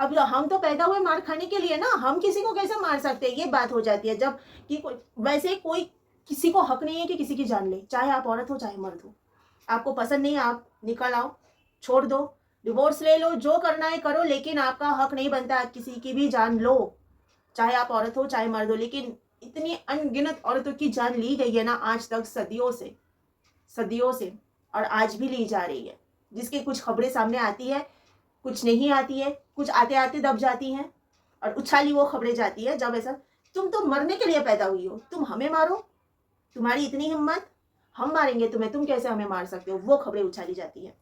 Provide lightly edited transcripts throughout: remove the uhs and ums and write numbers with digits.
अब हम तो पैदा हुए मार खाने के लिए ना, हम किसी को कैसे मार सकते हैं, ये बात हो जाती है जब कि वैसे कोई किसी को हक नहीं है कि किसी की जान ले, चाहे आप औरत हो चाहे मर्द हो। आपको पसंद नहीं है आप निकल आओ, छोड़ दो, डिवोर्स ले लो, जो करना है करो, लेकिन आपका हक नहीं बनता आप किसी की भी जान लो, चाहे आप औरत हो चाहे मर्द हो। लेकिन इतनी अनगिनत औरतों की जान ली गई है ना आज तक, सदियों से, और आज भी ली जा रही है, जिसकी कुछ खबरें सामने आती है, कुछ नहीं आती है, कुछ आते आते दब जाती हैं और उछाली वो खबरें जाती है। जब ऐसा, तुम तो मरने के लिए पैदा हुई हो, तुम हमें मारो, तुम्हारी इतनी हिम्मत, हम मारेंगे तुम्हें, तुम कैसे हमें मार सकते हो, वो खबरें उछाली जाती है।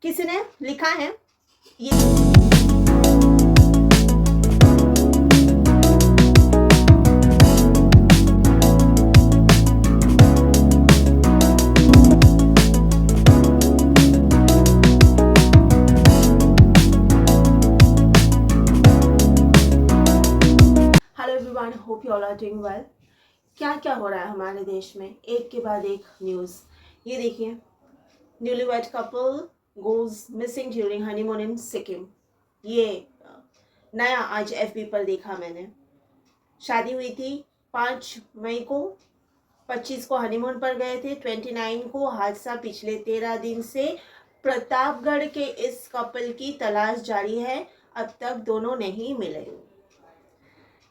किसी ने लिखा है ये hello everyone, hope you all are doing well. क्या क्या हो रहा है हमारे देश में, एक के बाद एक न्यूज़। ये देखिए, newlywed couple goes missing during honeymoon in Sikkim. ये नया आज एफबी पर देखा मैंने। शादी हुई थी 5 मई को, 25 को हनीमून पर गए थे, 29 को हादसा। पिछले 13 दिन से प्रतापगढ़ के इस कपल की तलाश जारी है, अब तक दोनों नहीं मिले।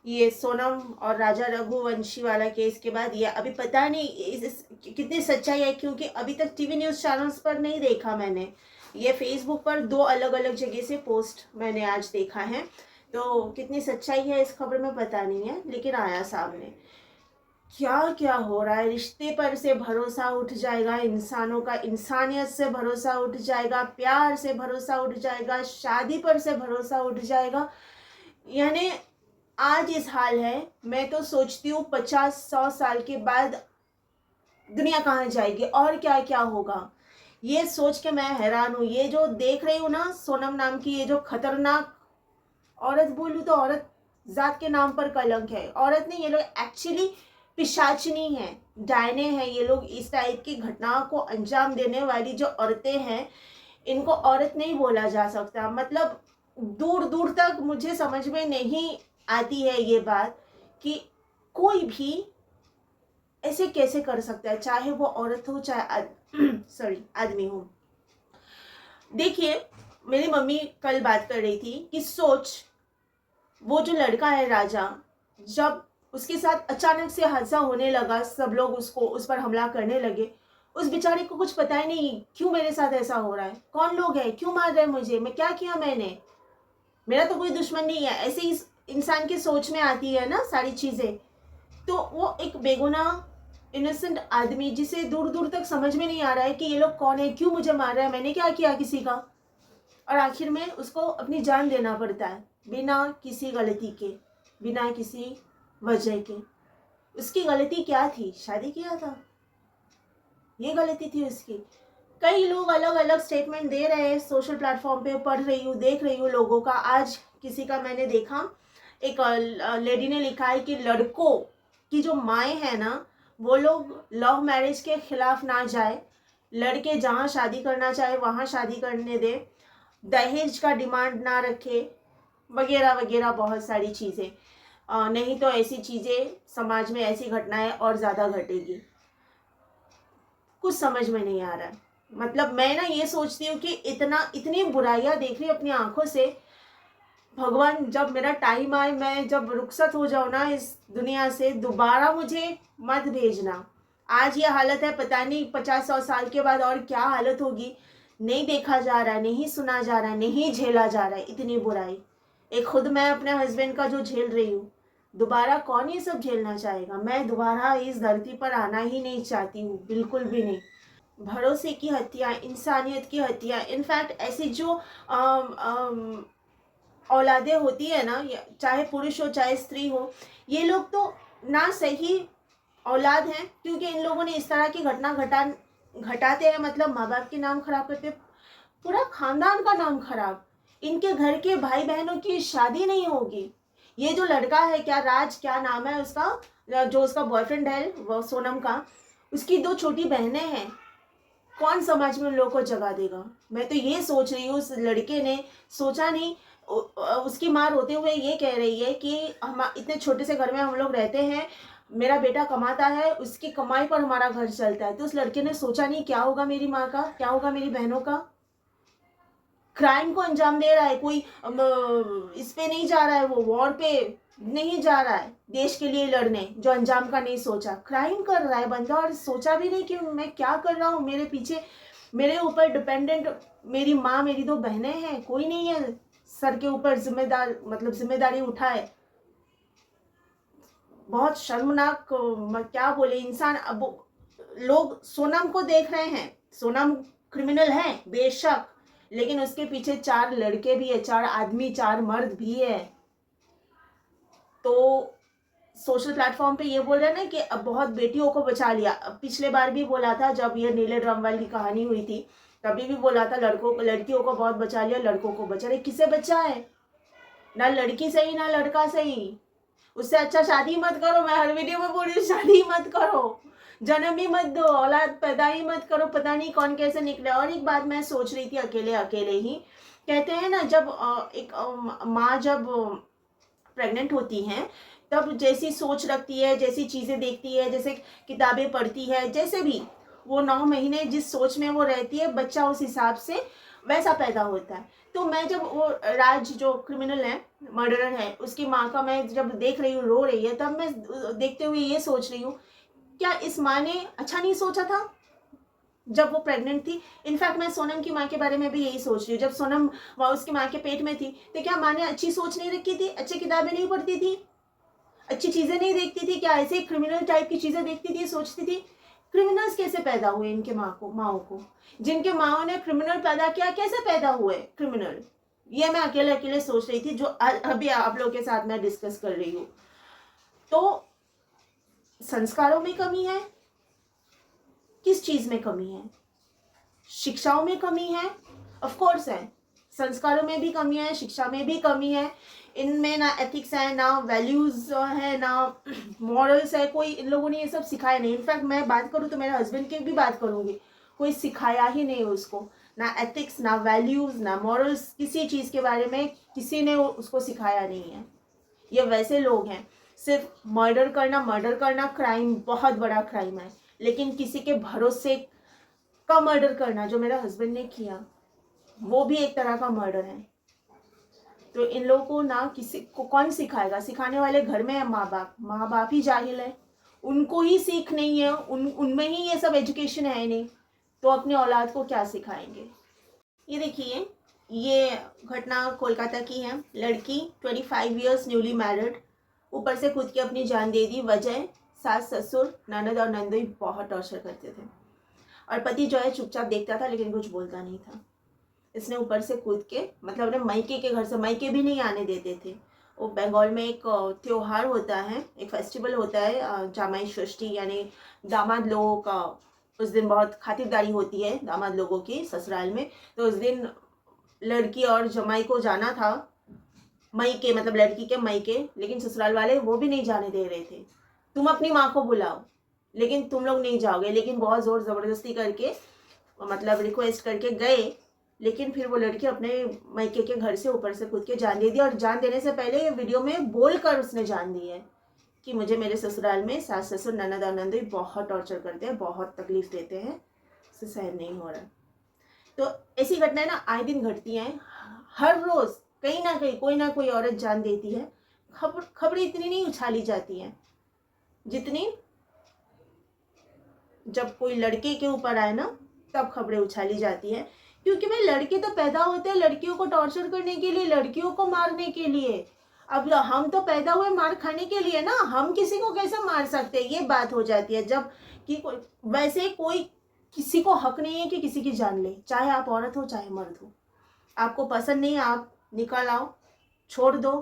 ये सोनम और राजा रघुवंशी वाला केस के बाद ये अभी पता नहीं कितनी सच्चाई है, क्योंकि अभी तक टीवी न्यूज़ चैनल्स पर नहीं देखा मैंने। ये फेसबुक पर 2 अलग अलग जगह से पोस्ट मैंने आज देखा है, तो कितनी सच्चाई है इस खबर में पता नहीं है, लेकिन आया सामने। क्या क्या हो रहा है, रिश्ते पर से भरोसा उठ जाएगा इंसानों का, इंसानियत से भरोसा उठ जाएगा, प्यार से भरोसा उठ जाएगा, शादी पर से भरोसा उठ जाएगा। यानी आज इस हाल है, मैं तो सोचती हूँ 50-100 साल के बाद दुनिया कहाँ जाएगी और क्या क्या होगा, ये सोच के मैं हैरान हूँ। ये जो देख रही हूँ ना, सोनम नाम की ये जो खतरनाक औरत, बोलूँ तो औरत जात के नाम पर कलंक है। औरत नहीं, ये लोग एक्चुअली पिशाचनी है, डायने हैं ये लोग। इस टाइप की घटनाओं को अंजाम देने वाली जो औरतें हैं, इनको औरत नहीं बोला जा सकता। मतलब दूर दूर तक मुझे समझ में नहीं आती है ये बात कि कोई भी ऐसे कैसे कर सकता है, चाहे वो औरत हो चाहे सॉरी आदमी हो। देखिए, मेरी मम्मी कल बात कर रही थी कि सोच, वो जो लड़का है राजा, जब उसके साथ अचानक से हादसा होने लगा, सब लोग उस पर हमला करने लगे, उस बेचारे को कुछ पता ही नहीं क्यों मेरे साथ ऐसा हो रहा है, कौन लोग हैं, क्यों मार रहे हैं मुझे, मैं क्या किया मैंने, मेरा तो कोई दुश्मन नहीं है। ऐसे ही इंसान की सोच में आती है ना सारी चीज़ें। तो वो एक बेगुनाह इनोसेंट आदमी, जिसे दूर दूर तक समझ में नहीं आ रहा है कि ये लोग कौन है, क्यों मुझे मार रहा है, मैंने क्या किया किसी का, और आखिर में उसको अपनी जान देना पड़ता है बिना किसी गलती के, बिना किसी वजह के। उसकी गलती क्या थी, शादी किया था, ये गलती थी उसकी। कई लोग अलग अलग स्टेटमेंट दे रहे हैं, सोशल प्लेटफॉर्म पे पढ़ रही हूँ, देख रही हूँ लोगों का। आज किसी का मैंने देखा, एक लेडी ने लिखा है कि लड़कों की जो माएँ हैं ना, वो लोग लव मैरिज के खिलाफ ना जाए, लड़के जहाँ शादी करना चाहे वहाँ शादी करने दे, दहेज का डिमांड ना रखे, वगैरह वगैरह बहुत सारी चीज़ें। नहीं तो ऐसी चीज़ें समाज में, ऐसी घटनाएं और ज़्यादा घटेगी। कुछ समझ में नहीं आ रहा है। मतलब मैं ना ये सोचती हूँ कि इतनी बुराइयां देख रही हूँ अपनी आंखों से। भगवान, जब मेरा टाइम आए, मैं जब रुखसत हो जाऊँ ना इस दुनिया से, दोबारा मुझे मत भेजना। आज ये हालत है, पता नहीं 50-100 साल के बाद और क्या हालत होगी। नहीं देखा जा रहा है, नहीं सुना जा रहा है, नहीं झेला जा रहा है इतनी बुराई। एक खुद मैं अपने हस्बैंड का जो झेल रही हूँ, दोबारा कौन ये सब झेलना चाहेगा। मैं दोबारा इस धरती पर आना ही नहीं चाहती हूँ, बिल्कुल भी नहीं। भरोसे की हत्या, इंसानियत की हत्या, इनफैक्ट ऐसी जो औलादे होती है ना, चाहे पुरुष हो चाहे स्त्री हो, ये लोग तो ना सही औलाद हैं, क्योंकि इन लोगों ने इस तरह की घटना घटाते हैं। मतलब माँ बाप के नाम खराब करते, पूरा खानदान का नाम खराब। इनके घर के भाई बहनों की शादी नहीं होगी। ये जो लड़का है, क्या राज, क्या नाम है उसका, जो उसका बॉयफ्रेंड है वो सोनम का, उसकी 2 छोटी बहनें हैं। कौन समाज में उन लोगों को जगा देगा। मैं तो ये सोच रही हूँ, उस लड़के ने सोचा नहीं, उसकी माँ रोते हुए ये कह रही है कि हम इतने छोटे से घर में हम लोग रहते हैं, मेरा बेटा कमाता है, उसकी कमाई पर हमारा घर चलता है। तो उस लड़के ने सोचा नहीं क्या होगा मेरी माँ का, क्या होगा मेरी बहनों का। क्राइम को अंजाम दे रहा है, कोई इस पे नहीं जा रहा है, वो वॉर पे नहीं जा रहा है देश के लिए लड़ने, जो अंजाम का नहीं सोचा। क्राइम कर रहा है बंदा और सोचा भी नहीं कि मैं क्या कर रहा हूँ, मेरे पीछे मेरे ऊपर डिपेंडेंट मेरी माँ, मेरी दो बहनें हैं, कोई नहीं है सर के ऊपर जिम्मेदारी उठाए। बहुत शर्मनाक, क्या बोले इंसान। अब लोग सोनम को देख रहे हैं, सोनम क्रिमिनल है बेशक, लेकिन उसके पीछे 4 लड़के भी है, 4 आदमी, 4 मर्द भी है। तो सोशल प्लेटफॉर्म पे ये बोल रहे हैं ना कि अब बहुत बेटियों को बचा लिया। अब पिछले बार भी बोला था जब ये नीले ड्रम वाली कहानी हुई थी, तभी भी बोला था लड़कियों को बहुत बचा लिया, लड़कों को बचा रहे। किसे बचा है? ना लड़की सही ना लड़का सही। उससे अच्छा शादी मत करो। मैं हर वीडियो में बोल रही हूँ, शादी मत करो, जन्म ही मत दो, औलाद पैदा ही मत करो, पता नहीं कौन कैसे निकले। और एक बात मैं सोच रही थी अकेले ही, कहते हैं ना जब एक माँ जब प्रेग्नेंट होती हैं तब जैसी सोच रखती है, जैसी चीज़ें देखती है, जैसे किताबें पढ़ती है, जैसे भी वो 9 महीने जिस सोच में वो रहती है, बच्चा उस हिसाब से वैसा पैदा होता है। तो मैं जब वो राज जो क्रिमिनल है, मर्डरर है, उसकी माँ का मैं जब देख रही हूँ रो रही है, तब मैं देखते हुए ये सोच रही हूँ, क्या इस माँ ने अच्छा नहीं सोचा था जब वो प्रेग्नेंट थी? इनफैक्ट मैं सोनम की माँ के बारे में भी यही सोच रही हूँ। जब सोनम उसकी माँ के पेट में थी तो क्या माँ ने अच्छी सोच नहीं रखी थी? अच्छी किताबें नहीं पढ़ती थी? अच्छी चीजें नहीं देखती थी? क्या ऐसे क्रिमिनल टाइप की चीजें देखती थी, सोचती थी? क्रिमिनल्स कैसे पैदा हुए इनके माओ को? जिनके माओ ने क्रिमिनल पैदा किया, कैसे पैदा हुए क्रिमिनल? ये मैं अकेले सोच रही थी, जो अभी आप लोगों के साथ मैं डिस्कस कर रही हूँ। तो संस्कारों में कमी है। किस चीज में कमी है? शिक्षाओं में कमी है, ऑफ कोर्स है। संस्कारों में भी कमी है, शिक्षा में भी कमी है। इनमें ना एथिक्स है, ना वैल्यूज है, ना मॉरल्स है। कोई इन लोगों ने ये सब सिखाया नहीं। इनफैक्ट मैं बात करूँ तो मेरे हस्बैंड की भी बात करूँगी, कोई सिखाया ही नहीं उसको। ना एथिक्स, ना वैल्यूज, ना मॉरल्स, किसी चीज़ के बारे में किसी ने उसको सिखाया नहीं है। ये वैसे लोग हैं, सिर्फ मर्डर करना क्राइम, बहुत बड़ा क्राइम है, लेकिन किसी के भरोसे का मर्डर करना, जो मेरा हस्बैंड ने किया, वो भी एक तरह का मर्डर है। तो इन लोगों को ना किसी को कौन सिखाएगा? सिखाने वाले घर में है माँ बाप ही जाहिल है, उनको ही सीख नहीं है, उनमें ही ये सब एजुकेशन है नहीं, तो अपने औलाद को क्या सिखाएंगे? ये देखिए, ये घटना कोलकाता की है। लड़की 25 ईयर्स न्यूली मैरिड, ऊपर से खुद की अपनी जान दे दी। वजह सास ससुर ननद और नंदोई बहुत टॉर्चर करते थे, और पति जो है चुपचाप देखता था लेकिन कुछ बोलता नहीं था। इसने ऊपर से कूद के, मतलब अपने मायके के घर से, मायके भी नहीं आने देते थे। वो बंगाल में एक त्योहार होता है, एक फेस्टिवल होता है, जामाई षष्ठी, यानी दामाद लोगों का उस दिन बहुत खातिरदारी होती है दामाद लोगों की ससुराल में। तो उस दिन लड़की और जमाई को जाना था मायके, मतलब लड़की के मायके, लेकिन ससुराल वाले वो भी नहीं जाने दे रहे थे। तुम अपनी माँ को बुलाओ लेकिन तुम लोग नहीं जाओगे। लेकिन बहुत जोर जबरदस्ती करके, मतलब रिक्वेस्ट करके गए, लेकिन फिर वो लड़की अपने मायके के घर से ऊपर से कूद के जान दे दी। और जान देने से पहले ये वीडियो में बोलकर उसने जान दी है कि मुझे मेरे ससुराल में सास ससुर ननद और नंदोई बहुत टॉर्चर करते हैं, बहुत तकलीफ देते हैं, इससे सहन नहीं हो रहा। तो ऐसी घटनाएं ना आए दिन घटती हैं। हर रोज कहीं ना कहीं कोई ना कोई औरत जान देती है। खबरें इतनी नहीं उछाली जाती हैं जितनी जब कोई लड़के के ऊपर आए ना, तब खबरें उछाली जाती हैं। क्योंकि भाई लड़के तो पैदा होते हैं लड़कियों को टॉर्चर करने के लिए, लड़कियों को मारने के लिए। अब हम तो पैदा हुए मार खाने के लिए ना, हम किसी को कैसे मार सकते हैं, ये बात हो जाती है। जब कि वैसे कोई किसी को हक नहीं है कि किसी की जान ले, चाहे आप औरत हो चाहे मर्द हो। आपको पसंद नहीं, आप निकल आओ, छोड़ दो,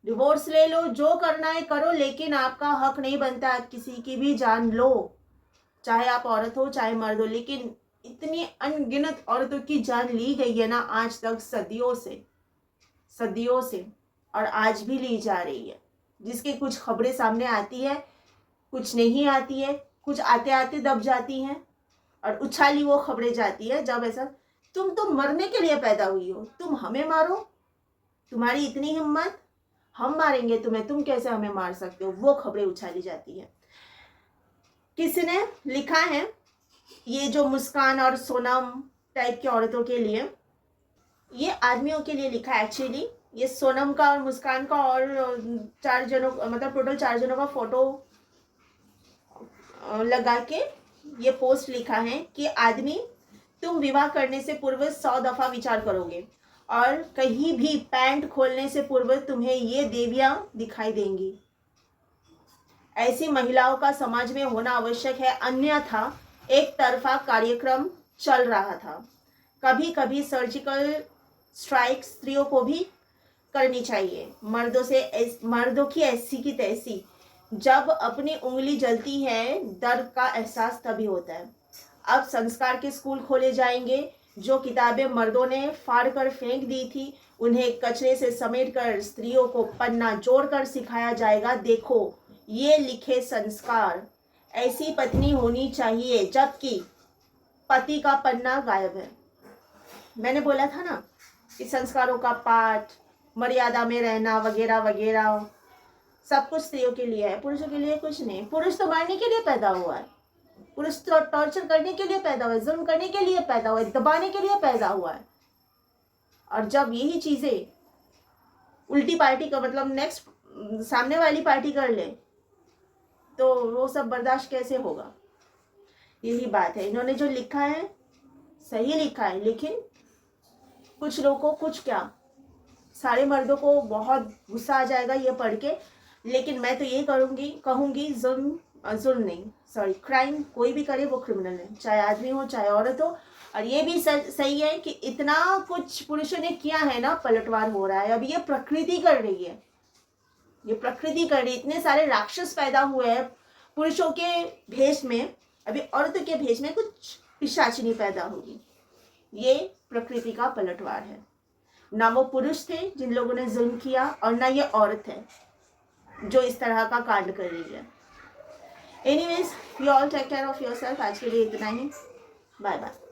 डिवोर्स ले लो, जो करना है करो, लेकिन आपका हक नहीं बनता आप किसी की भी जान लो, चाहे आप औरत हो चाहे मर्द हो। लेकिन इतनी अनगिनत औरतों की जान ली गई है ना आज तक, सदियों से, और आज भी ली जा रही है। जिसकी कुछ खबरें सामने आती है, कुछ नहीं आती है, कुछ आते आते दब जाती हैं, और उछाली वो खबरें जाती है। जब ऐसा, तुम तो मरने के लिए पैदा हुई हो, तुम हमें मारो, तुम्हारी इतनी हिम्मत, हम मारेंगे तुम्हें, तुम कैसे हमें मार सकते हो, वो खबरें उछाली जाती है। किसी ने लिखा है, ये जो मुस्कान और सोनम टाइप की औरतों के लिए, ये आदमियों के लिए लिखा है एक्चुअली। ये सोनम का और मुस्कान का और 4 जनों, मतलब टोटल 4 जनों का फोटो लगा के ये पोस्ट लिखा है कि आदमी, तुम विवाह करने से पूर्व 100 दफा विचार करोगे और कहीं भी पैंट खोलने से पूर्व तुम्हें ये देवियां दिखाई देंगी। ऐसी महिलाओं का समाज में होना आवश्यक है, अन्यथा एक तरफा कार्यक्रम चल रहा था। कभी कभी सर्जिकल स्ट्राइक स्त्रियों को भी करनी चाहिए। मर्दों की ऐसी की तैसी, जब अपनी उंगली जलती है दर्द का एहसास तभी होता है। अब संस्कार के स्कूल खोले जाएंगे। जो किताबें मर्दों ने फाड़ कर फेंक दी थी, उन्हें कचरे से समेटकर स्त्रियों को पन्ना जोड़कर सिखाया जाएगा। देखो, ये लिखे संस्कार, ऐसी पत्नी होनी चाहिए, जबकि पति का पन्ना गायब है। मैंने बोला था ना कि संस्कारों का पाठ, मर्यादा में रहना वगैरह वगैरह सब कुछ स्त्रियों के लिए है, पुरुषों के लिए कुछ नहीं। पुरुष तो मारने के लिए पैदा हुआ है, पुरुष तो टॉर्चर करने के लिए पैदा हुआ है, जुल्म करने के लिए पैदा हुआ है, दबाने के लिए पैदा हुआ है। और जब यही चीजें उल्टी पार्टी का, मतलब नेक्स्ट सामने वाली पार्टी कर ले, तो वो सब बर्दाश्त कैसे होगा। यही बात है। इन्होंने जो लिखा है सही लिखा है, लेकिन कुछ लोगों को, कुछ क्या, सारे मर्दों को बहुत गुस्सा आ जाएगा ये पढ़ के। लेकिन मैं तो ये कहूँगी क्राइम कोई भी करे वो क्रिमिनल है, चाहे आदमी हो चाहे औरत हो। और ये भी सही है कि इतना कुछ पुरुषों ने किया है ना, पलटवार हो रहा है। अब ये प्रकृति कर रही है, ये प्रकृति कर रही है। इतने सारे राक्षस पैदा हुए हैं पुरुषों के भेष में, अभी औरतों के भेष में कुछ पिशाचिनी पैदा होगी। ये प्रकृति का पलटवार है। ना वो पुरुष थे जिन लोगों ने जुल्म किया, और ना ये औरत है जो इस तरह का कांड कर रही है। Anyways, you all take care of yourself. आज के लिए इतना ही। Bye bye.